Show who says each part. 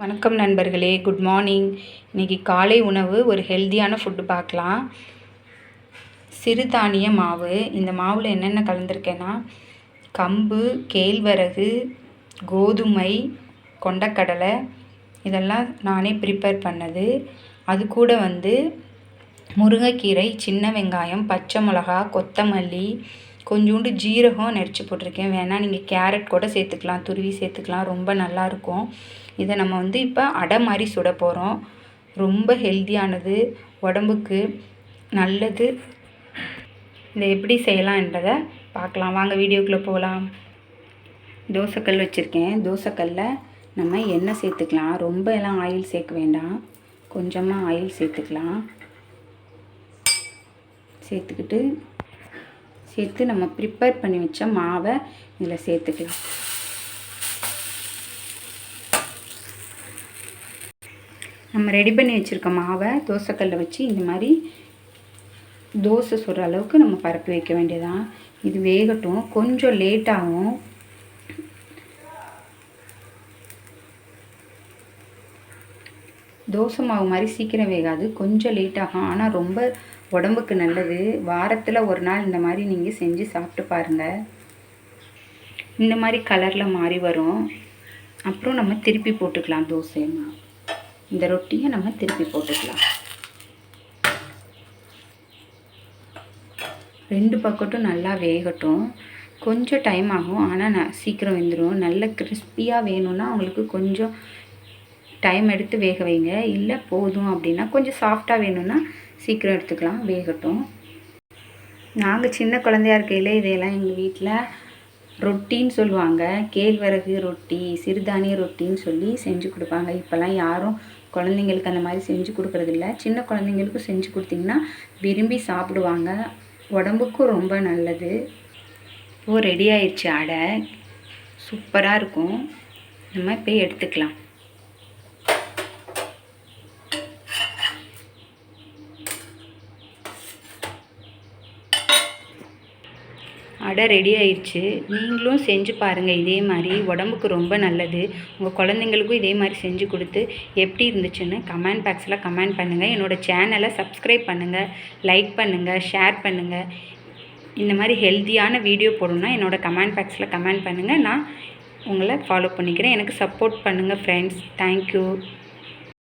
Speaker 1: வணக்கம் நண்பர்களே, good morning. இன்றைக்கி காலை உணவு ஒரு ஹெல்த்தியான ஃபுட்டு பார்க்கலாம். சிறுதானிய மாவு. இந்த மாவில் என்னென்ன கலந்துருக்கேன்னா, கம்பு, கேழ்வரகு, கோதுமை, கொண்டக்கடலை, இதெல்லாம் நானே ப்ரிப்பேர் பண்ணது. அது கூட முருங்கைக்கீரை, சின்ன வெங்காயம், பச்சை மிளகா, கொத்தமல்லி, கொஞ்சோண்டு ஜீரகம் நெரிச்சு போட்டிருக்கேன். வேணால் நீங்கள் கேரட் கூட சேர்த்துக்கலாம், துருவி சேர்த்துக்கலாம், ரொம்ப நல்லாயிருக்கும். இதை நம்ம இப்போ அடை மாதிரி சுட போகிறோம். ரொம்ப ஹெல்த்தியானது, உடம்புக்கு நல்லது. இதை எப்படி செய்யலாம்ன்றதை பார்க்கலாம் வாங்க, வீடியோக்குள்ளே போகலாம். தோசைக்கல் வச்சுருக்கேன். தோசைக்கல்லில் நம்ம எண்ணெய் சேர்த்துக்கலாம். ரொம்ப எல்லாம் ஆயில் சேர்க்க வேண்டாம், கொஞ்சமாக ஆயில் சேர்த்துக்கலாம். சேர்த்து நம்ம ப்ரிப்பேர் பண்ணி வச்ச மாவை இதில் சேர்த்துக்கலாம். நம்ம ரெடி பண்ணி வச்சுருக்க மாவை தோசைக்கல்லில் வச்சு இந்த மாதிரி தோசை சுடுற அளவுக்கு நம்ம பரப்பி வைக்க வேண்டியதான். இது வேகட்டும், கொஞ்சம் லேட் ஆகும். தோசை மாவு மாதிரி சீக்கிரம் வேகாது, கொஞ்சம் லேட் ஆகும். ஆனால் ரொம்ப உடம்புக்கு நல்லது. வாரத்தில் ஒரு நாள் இந்த மாதிரி நீங்கள் செஞ்சு சாப்பிட்டு பாருங்கள். இந்த மாதிரி கலரில் மாறி வரும். அப்புறம் நம்ம திருப்பி போட்டுக்கலாம். தோசைமா இந்த ரொட்டியை நம்ம திருப்பி போட்டுக்கலாம். ரெண்டு பக்கட்டும் நல்லா வேகட்டும். கொஞ்சம் டைம் ஆகும், ஆனால் சீக்கிரம் வெந்துடும். நல்ல கிறிஸ்பியாக வேணும்னா உங்களுக்கு கொஞ்சம் டைம் எடுத்து வேக வைங்க. இல்லை போதும் அப்படின்னா கொஞ்சம் சாஃப்டாக வேணும்னா சீக்கிரம் எடுத்துக்கலாம். வேகட்டும். நாங்கள் சின்ன குழந்தையா இருக்கையில் இதையெல்லாம் எங்கள் வீட்டில் ரொட்டின்னு சொல்லுவாங்க. கேழ்வரகு ரொட்டி, சிறுதானிய ரொட்டின்னு சொல்லி செஞ்சு கொடுப்பாங்க. இப்போல்லாம் யாரும் குழந்தைங்களுக்கு அந்த மாதிரி செஞ்சு கொடுக்குறதில்ல. சின்ன குழந்தைங்களுக்கும் செஞ்சு கொடுத்திங்கன்னா விரும்பி சாப்பிடுவாங்க. உடம்புக்கும் ரொம்ப நல்லது. இப்போது ரெடி ஆயிடுச்சு அடை. சூப்பராக இருக்கும். நம்ம இப்போ எடுத்துக்கலாம். அடை ரெடி ஆயிடுச்சு. நீங்களும் செஞ்சு பாருங்கள். இதே மாதிரி உடம்புக்கு ரொம்ப நல்லது. உங்கள் குழந்தைங்களுக்கும் இதே மாதிரி செஞ்சு கொடுத்து எப்படி இருந்துச்சுன்னு கமெண்ட் பாக்ஸில் கமெண்ட் பண்ணுங்கள். என்னோடய சேனலை சப்ஸ்கிரைப் பண்ணுங்கள், லைக் பண்ணுங்கள், ஷேர் பண்ணுங்கள். இந்த மாதிரி ஹெல்த்தியான வீடியோ போடணுன்னா என்னோடய கமெண்ட் பாக்ஸில் கமெண்ட் பண்ணுங்கள். நான் உங்களை ஃபாலோ பண்ணிக்கிறேன். எனக்கு சப்போர்ட் பண்ணுங்கள் ஃப்ரெண்ட்ஸ். தேங்க்யூ.